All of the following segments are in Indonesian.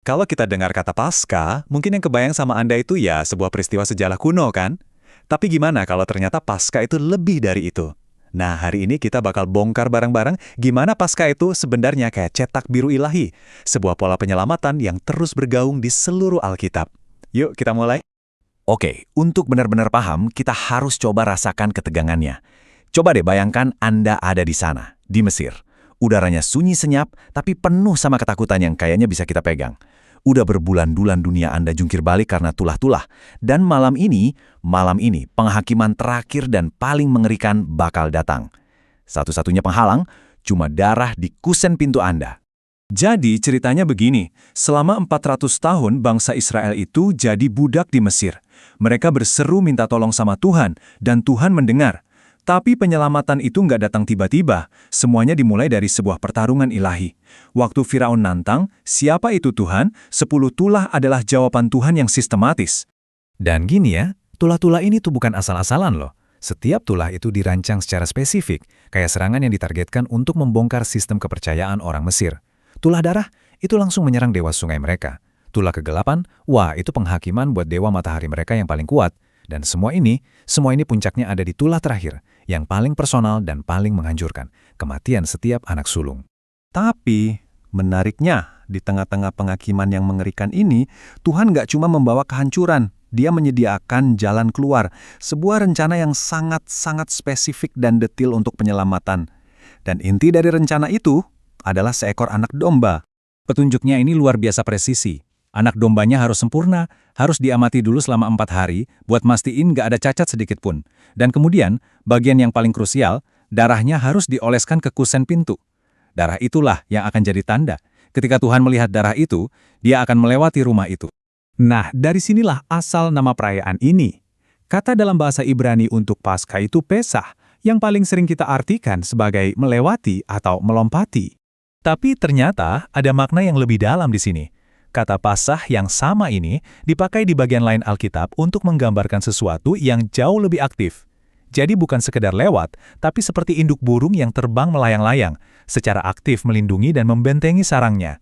Kalau kita dengar kata Paskah, mungkin yang kebayang sama Anda itu ya sebuah peristiwa sejarah kuno kan? Tapi gimana kalau ternyata Paskah itu lebih dari itu? Nah, hari ini kita bakal bongkar bareng-bareng gimana Paskah itu sebenarnya kayak cetak biru ilahi, sebuah pola penyelamatan yang terus bergaung di seluruh Alkitab. Yuk, kita mulai. Oke, untuk benar-benar paham, kita harus coba rasakan ketegangannya. Coba deh bayangkan Anda ada di sana, di Mesir. Udaranya sunyi senyap, tapi penuh sama ketakutan yang kayaknya bisa kita pegang. Udah berbulan-bulan dunia Anda jungkir balik karena tulah-tulah. Dan malam ini, penghakiman terakhir dan paling mengerikan bakal datang. Satu-satunya penghalang, cuma darah di kusen pintu Anda. Jadi ceritanya begini, selama 400 tahun bangsa Israel itu jadi budak di Mesir. Mereka berseru minta tolong sama Tuhan, dan Tuhan mendengar. Tapi penyelamatan itu nggak datang tiba-tiba, semuanya dimulai dari sebuah pertarungan ilahi. Waktu Firaun nantang, siapa itu Tuhan? 10 tulah adalah jawaban Tuhan yang sistematis. Dan gini ya, tulah-tulah ini tuh bukan asal-asalan loh. Setiap tulah itu dirancang secara spesifik, kayak serangan yang ditargetkan untuk membongkar sistem kepercayaan orang Mesir. Tulah darah itu langsung menyerang dewa sungai mereka. Tulah kegelapan, wah itu penghakiman buat dewa matahari mereka yang paling kuat. Dan semua ini puncaknya ada di tulah terakhir, yang paling personal dan paling menghancurkan, kematian setiap anak sulung. Tapi, menariknya, di tengah-tengah penghakiman yang mengerikan ini, Tuhan nggak cuma membawa kehancuran, Dia menyediakan jalan keluar, sebuah rencana yang sangat-sangat spesifik dan detil untuk penyelamatan. Dan inti dari rencana itu adalah seekor anak domba. Petunjuknya ini luar biasa presisi. Anak dombanya harus sempurna, harus diamati dulu selama 4 hari, buat mastiin nggak ada cacat sedikit pun. Dan kemudian, bagian yang paling krusial, darahnya harus dioleskan ke kusen pintu. Darah itulah yang akan jadi tanda. Ketika Tuhan melihat darah itu, Dia akan melewati rumah itu. Nah, dari sinilah asal nama perayaan ini. Kata dalam bahasa Ibrani untuk Paskah itu Pesah, yang paling sering kita artikan sebagai melewati atau melompati. Tapi ternyata ada makna yang lebih dalam di sini. Kata pasah yang sama ini dipakai di bagian lain Alkitab untuk menggambarkan sesuatu yang jauh lebih aktif. Jadi bukan sekedar lewat, tapi seperti induk burung yang terbang melayang-layang, secara aktif melindungi dan membentengi sarangnya.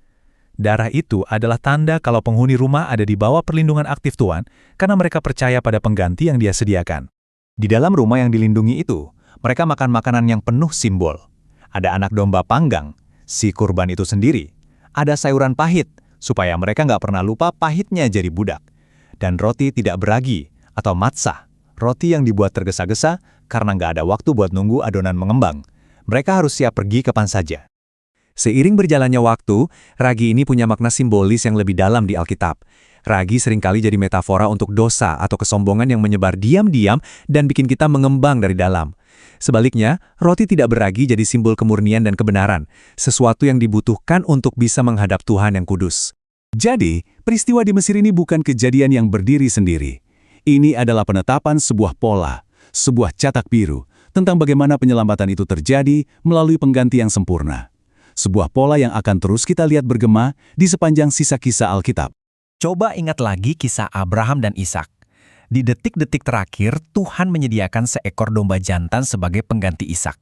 Darah itu adalah tanda kalau penghuni rumah ada di bawah perlindungan aktif Tuhan, karena mereka percaya pada pengganti yang Dia sediakan. Di dalam rumah yang dilindungi itu, mereka makan makanan yang penuh simbol. Ada anak domba panggang, si kurban itu sendiri. Ada sayuran pahit, supaya mereka nggak pernah lupa pahitnya jadi budak. Dan roti tidak beragi, atau matzah, roti yang dibuat tergesa-gesa karena nggak ada waktu buat nunggu adonan mengembang. Mereka harus siap pergi kapan saja. Seiring berjalannya waktu, ragi ini punya makna simbolis yang lebih dalam di Alkitab. Ragi seringkali jadi metafora untuk dosa atau kesombongan yang menyebar diam-diam dan bikin kita mengembang dari dalam. Sebaliknya, roti tidak beragi jadi simbol kemurnian dan kebenaran, sesuatu yang dibutuhkan untuk bisa menghadap Tuhan yang kudus. Jadi, peristiwa di Mesir ini bukan kejadian yang berdiri sendiri. Ini adalah penetapan sebuah pola, sebuah cetak biru, tentang bagaimana penyelamatan itu terjadi melalui pengganti yang sempurna. Sebuah pola yang akan terus kita lihat bergema di sepanjang sisa kisah Alkitab. Coba ingat lagi kisah Abraham dan Ishak. Di detik-detik terakhir, Tuhan menyediakan seekor domba jantan sebagai pengganti Ishak.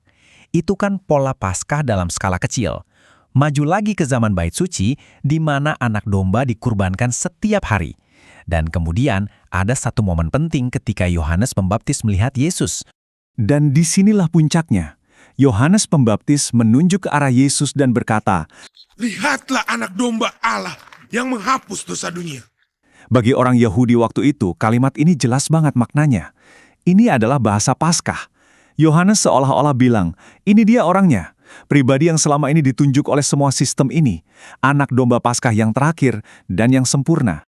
Itu kan pola Paskah dalam skala kecil. Maju lagi ke zaman Bait Suci, di mana anak domba dikurbankan setiap hari. Dan kemudian, ada satu momen penting ketika Yohanes Pembaptis melihat Yesus. Dan disinilah puncaknya. Yohanes Pembaptis menunjuk ke arah Yesus dan berkata, "Lihatlah anak domba Allah yang menghapus dosa dunia." Bagi orang Yahudi waktu itu, kalimat ini jelas banget maknanya. Ini adalah bahasa Paskah. Yohanes seolah-olah bilang, ini dia orangnya. Pribadi yang selama ini ditunjuk oleh semua sistem ini. Anak domba Paskah yang terakhir dan yang sempurna.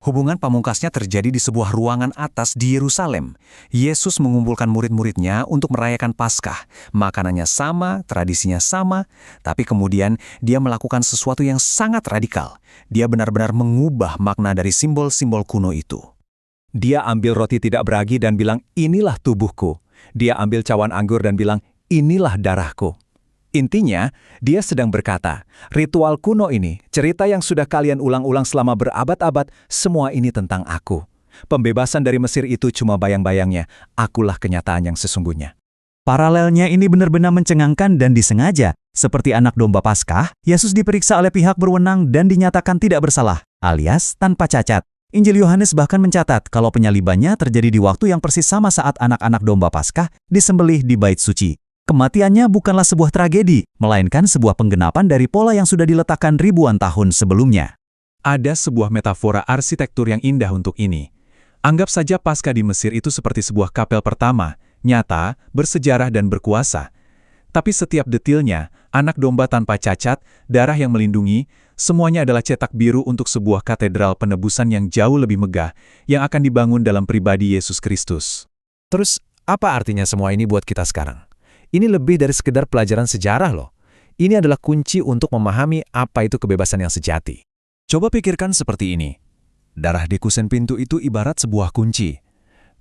Hubungan pamungkasnya terjadi di sebuah ruangan atas di Yerusalem. Yesus mengumpulkan murid-muridnya untuk merayakan Paskah. Makanannya sama, tradisinya sama, tapi kemudian dia melakukan sesuatu yang sangat radikal. Dia benar-benar mengubah makna dari simbol-simbol kuno itu. Dia ambil roti tidak beragi dan bilang, inilah tubuhku. Dia ambil cawan anggur dan bilang, inilah darahku. Intinya, dia sedang berkata, ritual kuno ini, cerita yang sudah kalian ulang-ulang selama berabad-abad, semua ini tentang aku. Pembebasan dari Mesir itu cuma bayang-bayangnya, akulah kenyataan yang sesungguhnya. Paralelnya ini benar-benar mencengangkan dan disengaja. Seperti anak domba Paskah, Yesus diperiksa oleh pihak berwenang dan dinyatakan tidak bersalah, alias tanpa cacat. Injil Yohanes bahkan mencatat kalau penyalibannya terjadi di waktu yang persis sama saat anak-anak domba Paskah disembelih di Bait Suci. Kematiannya bukanlah sebuah tragedi, melainkan sebuah penggenapan dari pola yang sudah diletakkan ribuan tahun sebelumnya. Ada sebuah metafora arsitektur yang indah untuk ini. Anggap saja Paskah di Mesir itu seperti sebuah kapel pertama, nyata, bersejarah dan berkuasa. Tapi setiap detilnya, anak domba tanpa cacat, darah yang melindungi, semuanya adalah cetak biru untuk sebuah katedral penebusan yang jauh lebih megah, yang akan dibangun dalam pribadi Yesus Kristus. Terus, apa artinya semua ini buat kita sekarang? Ini lebih dari sekedar pelajaran sejarah loh. Ini adalah kunci untuk memahami apa itu kebebasan yang sejati. Coba pikirkan seperti ini. Darah di kusen pintu itu ibarat sebuah kunci.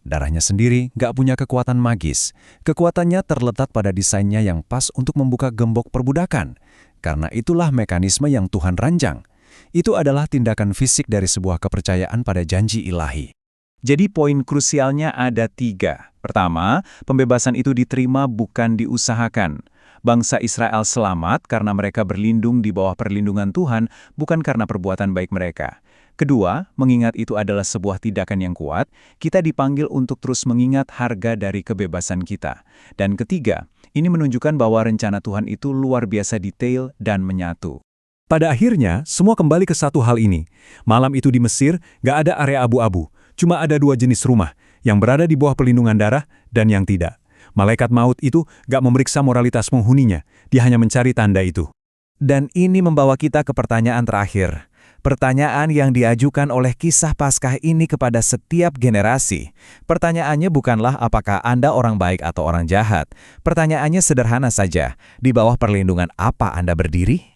Darahnya sendiri nggak punya kekuatan magis. Kekuatannya terletak pada desainnya yang pas untuk membuka gembok perbudakan. Karena itulah mekanisme yang Tuhan rancang. Itu adalah tindakan fisik dari sebuah kepercayaan pada janji ilahi. Jadi poin krusialnya ada 3. Pertama, pembebasan itu diterima bukan diusahakan. Bangsa Israel selamat karena mereka berlindung di bawah perlindungan Tuhan, bukan karena perbuatan baik mereka. Kedua, mengingat itu adalah sebuah tindakan yang kuat, kita dipanggil untuk terus mengingat harga dari kebebasan kita. Dan ketiga, ini menunjukkan bahwa rencana Tuhan itu luar biasa detail dan menyatu. Pada akhirnya, semua kembali ke satu hal ini. Malam itu di Mesir, gak ada area abu-abu. Cuma ada 2 jenis rumah, yang berada di bawah perlindungan darah dan yang tidak. Malaikat maut itu gak memeriksa moralitas penghuninya, dia hanya mencari tanda itu. Dan ini membawa kita ke pertanyaan terakhir. Pertanyaan yang diajukan oleh kisah Paskah ini kepada setiap generasi. Pertanyaannya bukanlah apakah Anda orang baik atau orang jahat. Pertanyaannya sederhana saja, di bawah perlindungan apa Anda berdiri?